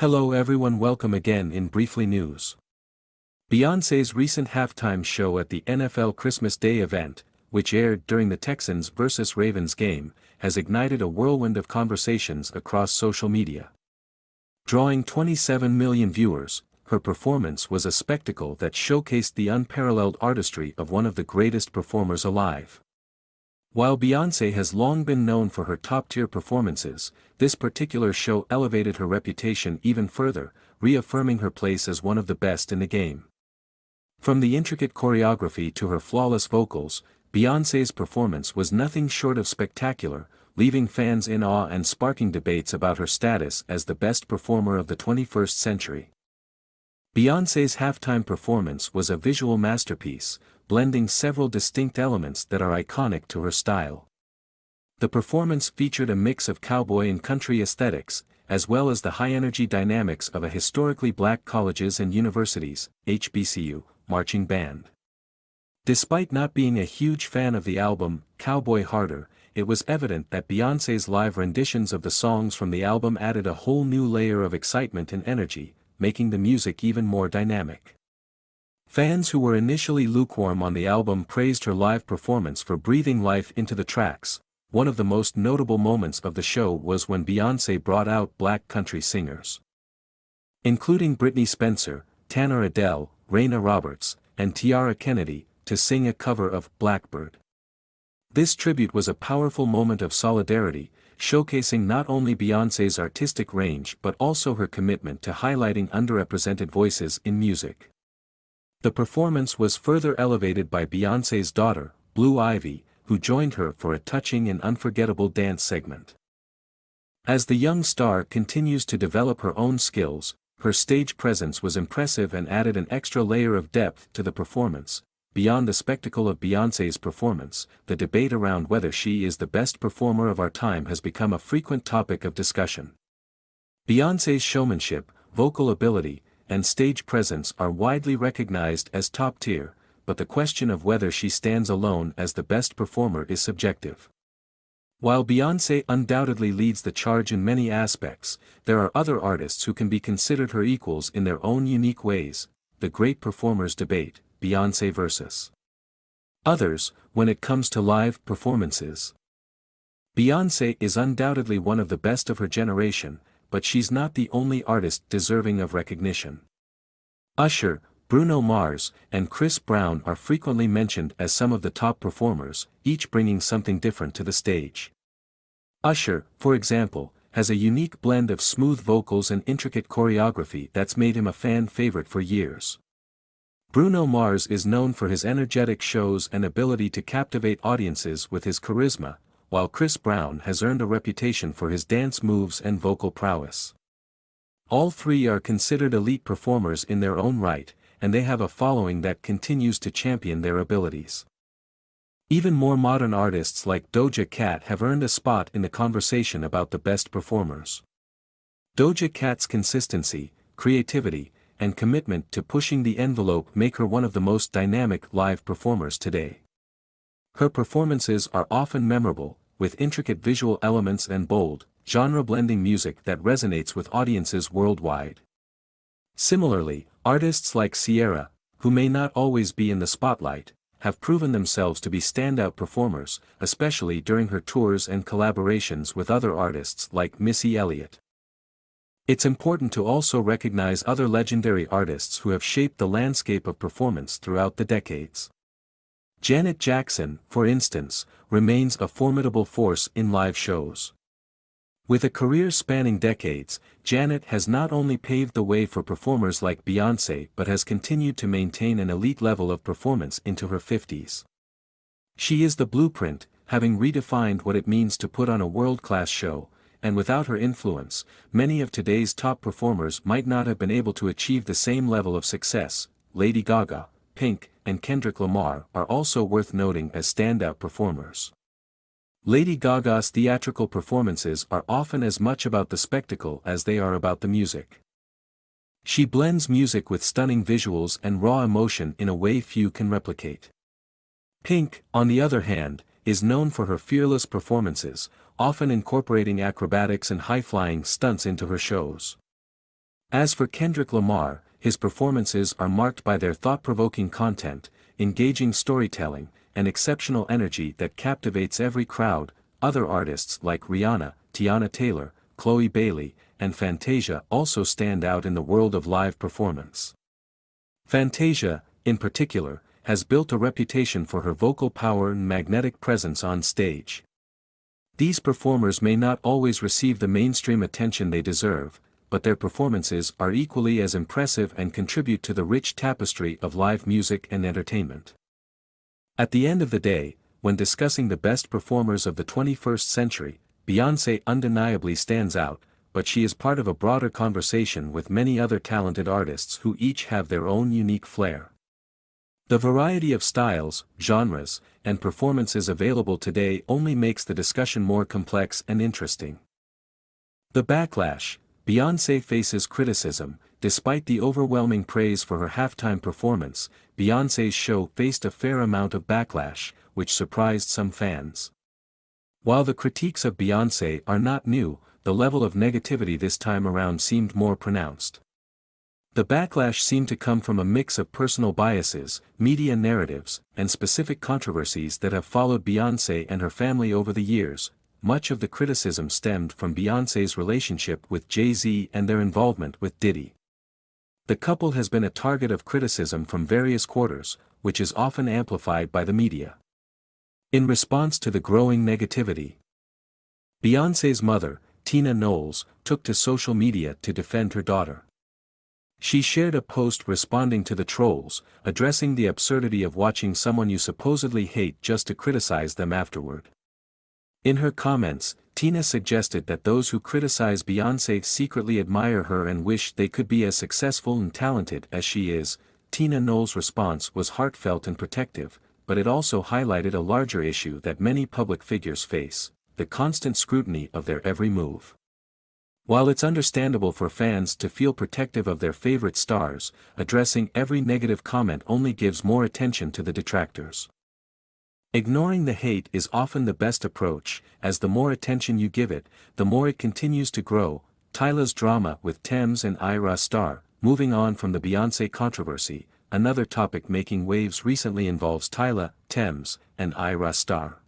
Hello everyone, welcome again in BrieflyNews. Beyoncé's recent halftime show at the NFL Christmas Day event, which aired during the Texans vs Ravens game, has ignited a whirlwind of conversations across social media. Drawing 27 million viewers, her performance was a spectacle that showcased the unparalleled artistry of one of the greatest performers alive. While Beyoncé has long been known for her top-tier performances, this particular show elevated her reputation even further, reaffirming her place as one of the best in the game. From the intricate choreography to her flawless vocals, Beyoncé's performance was nothing short of spectacular, leaving fans in awe and sparking debates about her status as the best performer of the 21st century. Beyoncé's halftime performance was a visual masterpiece, blending several distinct elements that are iconic to her style. The performance featured a mix of cowboy and country aesthetics, as well as the high-energy dynamics of a historically black colleges and universities, HBCU, marching band. Despite not being a huge fan of the album, Cowboy Harder, it was evident that Beyoncé's live renditions of the songs from the album added a whole new layer of excitement and energy, making the music even more dynamic. Fans who were initially lukewarm on the album praised her live performance for breathing life into the tracks. One of the most notable moments of the show was when Beyoncé brought out black country singers, including Brittany Spencer, Tanner Adele, Raina Roberts, and Tiara Kennedy, to sing a cover of Blackbird. This tribute was a powerful moment of solidarity, showcasing not only Beyoncé's artistic range but also her commitment to highlighting underrepresented voices in music. The performance was further elevated by Beyoncé's daughter, Blue Ivy, who joined her for a touching and unforgettable dance segment. As the young star continues to develop her own skills, her stage presence was impressive and added an extra layer of depth to the performance. Beyond the spectacle of Beyoncé's performance, the debate around whether she is the best performer of our time has become a frequent topic of discussion. Beyoncé's showmanship, vocal ability, and stage presence are widely recognized as top-tier, but the question of whether she stands alone as the best performer is subjective. While Beyoncé undoubtedly leads the charge in many aspects, there are other artists who can be considered her equals in their own unique ways. The great performers debate, Beyoncé versus others, when it comes to live performances. Beyoncé is undoubtedly one of the best of her generation, but she's not the only artist deserving of recognition. Usher, Bruno Mars, and Chris Brown are frequently mentioned as some of the top performers, each bringing something different to the stage. Usher, for example, has a unique blend of smooth vocals and intricate choreography that's made him a fan favorite for years. Bruno Mars is known for his energetic shows and ability to captivate audiences with his charisma, while Chris Brown has earned a reputation for his dance moves and vocal prowess. All three are considered elite performers in their own right, and they have a following that continues to champion their abilities. Even more modern artists like Doja Cat have earned a spot in the conversation about the best performers. Doja Cat's consistency, creativity, and commitment to pushing the envelope make her one of the most dynamic live performers today. Her performances are often memorable, with intricate visual elements and bold, genre-blending music that resonates with audiences worldwide. Similarly, artists like Ciara, who may not always be in the spotlight, have proven themselves to be standout performers, especially during her tours and collaborations with other artists like Missy Elliott. It's important to also recognize other legendary artists who have shaped the landscape of performance throughout the decades. Janet Jackson, for instance, remains a formidable force in live shows. With a career spanning decades, Janet has not only paved the way for performers like Beyoncé but has continued to maintain an elite level of performance into her 50s. She is the blueprint, having redefined what it means to put on a world-class show, and without her influence, many of today's top performers might not have been able to achieve the same level of success. Lady Gaga, Pink, and Kendrick Lamar are also worth noting as standout performers. Lady Gaga's theatrical performances are often as much about the spectacle as they are about the music. She blends music with stunning visuals and raw emotion in a way few can replicate. Pink, on the other hand, is known for her fearless performances, often incorporating acrobatics and high-flying stunts into her shows. As for Kendrick Lamar, his performances are marked by their thought-provoking content, engaging storytelling, and exceptional energy that captivates every crowd. Other artists like Rihanna, Tiana Taylor, Chloe Bailey, and Fantasia also stand out in the world of live performance. Fantasia, in particular, has built a reputation for her vocal power and magnetic presence on stage. These performers may not always receive the mainstream attention they deserve, but their performances are equally as impressive and contribute to the rich tapestry of live music and entertainment. At the end of the day, when discussing the best performers of the 21st century, Beyoncé undeniably stands out, but she is part of a broader conversation with many other talented artists who each have their own unique flair. The variety of styles, genres, and performances available today only makes the discussion more complex and interesting. The backlash. Beyoncé faces criticism. Despite the overwhelming praise for her halftime performance, Beyoncé's show faced a fair amount of backlash, which surprised some fans. While the critiques of Beyoncé are not new, the level of negativity this time around seemed more pronounced. The backlash seemed to come from a mix of personal biases, media narratives, and specific controversies that have followed Beyoncé and her family over the years. Much of the criticism stemmed from Beyoncé's relationship with Jay-Z and their involvement with Diddy. The couple has been a target of criticism from various quarters, which is often amplified by the media. In response to the growing negativity, Beyoncé's mother, Tina Knowles, took to social media to defend her daughter. She shared a post responding to the trolls, addressing the absurdity of watching someone you supposedly hate just to criticize them afterward. In her comments, Tina suggested that those who criticize Beyoncé secretly admire her and wish they could be as successful and talented as she is. Tina Knowles' response was heartfelt and protective, but it also highlighted a larger issue that many public figures face: the constant scrutiny of their every move. While it's understandable for fans to feel protective of their favorite stars, addressing every negative comment only gives more attention to the detractors. Ignoring the hate is often the best approach, as the more attention you give it, the more it continues to grow. Tyla's drama with Tems and Ayra Starr. Moving on from the Beyoncé controversy, another topic making waves recently involves Tyla, Tems, and Ayra Starr.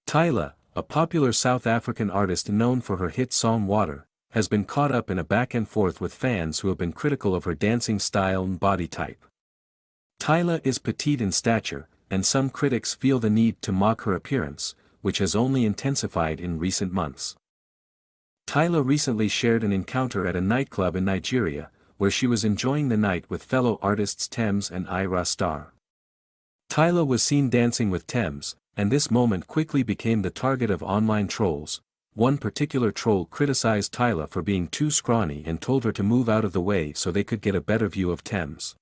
Tyla, a popular South African artist known for her hit song Water, has been caught up in a back and forth with fans who have been critical of her dancing style and body type. Tyla is petite in stature, and some critics feel the need to mock her appearance, which has only intensified in recent months. Tyla recently shared an encounter at a nightclub in Nigeria, where she was enjoying the night with fellow artists Tems and Ayra Starr. Tyla was seen dancing with Tems, and this moment quickly became the target of online trolls. One particular troll criticized Tyla for being too scrawny and told her to move out of the way so they could get a better view of Tems.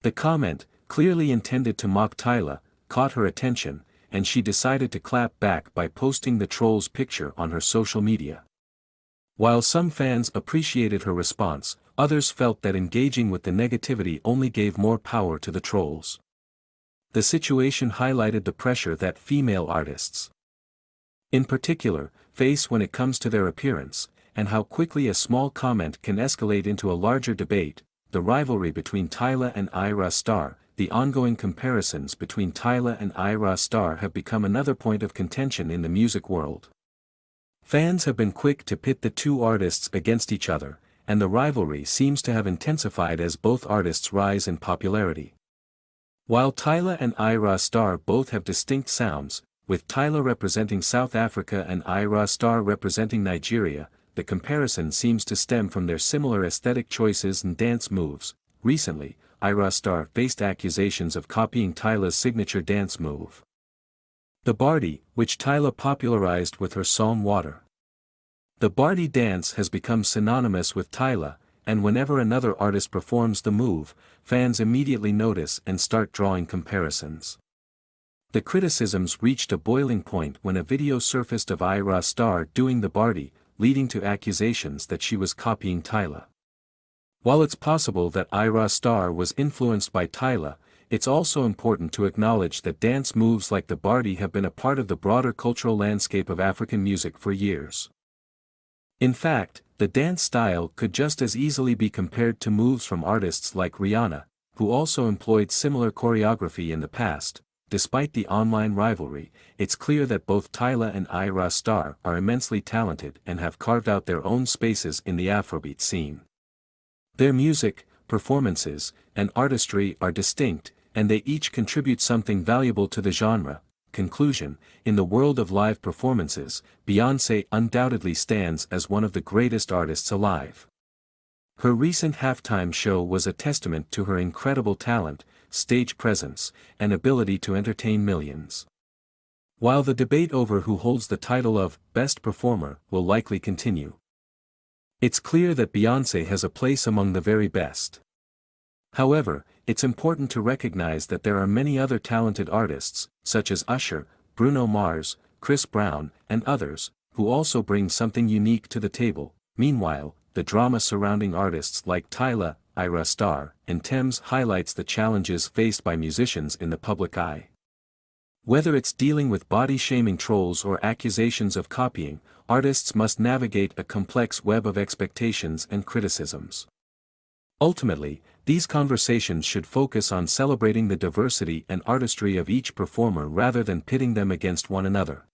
The comment, clearly intended to mock Tyla, caught her attention, and she decided to clap back by posting the troll's picture on her social media. While some fans appreciated her response, others felt that engaging with the negativity only gave more power to the trolls. The situation highlighted the pressure that female artists, in particular, face when it comes to their appearance, and how quickly a small comment can escalate into a larger debate. The rivalry between Tyla and Ayra Starr. The ongoing comparisons between Tyla and Ayra Starr have become another point of contention in the music world. Fans have been quick to pit the two artists against each other, and the rivalry seems to have intensified as both artists rise in popularity. While Tyla and Ayra Starr both have distinct sounds, with Tyla representing South Africa and Ayra Starr representing Nigeria, the comparison seems to stem from their similar aesthetic choices and dance moves. Recently, Ayra Starr faced accusations of copying Tyla's signature dance move, the Bardi, which Tyla popularized with her song Water. The Bardi dance has become synonymous with Tyla, and whenever another artist performs the move, fans immediately notice and start drawing comparisons. The criticisms reached a boiling point when a video surfaced of Ayra Starr doing the Bardi, leading to accusations that she was copying Tyla. While it's possible that Ayra Starr was influenced by Tyla, it's also important to acknowledge that dance moves like the Bardi have been a part of the broader cultural landscape of African music for years. In fact, the dance style could just as easily be compared to moves from artists like Rihanna, who also employed similar choreography in the past. Despite the online rivalry, it's clear that both Tyla and Ayra Starr are immensely talented and have carved out their own spaces in the Afrobeat scene. Their music, performances, and artistry are distinct, and they each contribute something valuable to the genre. Conclusion: in the world of live performances, Beyoncé undoubtedly stands as one of the greatest artists alive. Her recent halftime show was a testament to her incredible talent, stage presence, and ability to entertain millions. While the debate over who holds the title of Best Performer will likely continue, it's clear that Beyoncé has a place among the very best. However, it's important to recognize that there are many other talented artists, such as Usher, Bruno Mars, Chris Brown, and others, who also bring something unique to the table. Meanwhile, the drama surrounding artists like Tyla, Ayra Starr, and Tems highlights the challenges faced by musicians in the public eye. Whether it's dealing with body-shaming trolls or accusations of copying, artists must navigate a complex web of expectations and criticisms. Ultimately, these conversations should focus on celebrating the diversity and artistry of each performer rather than pitting them against one another.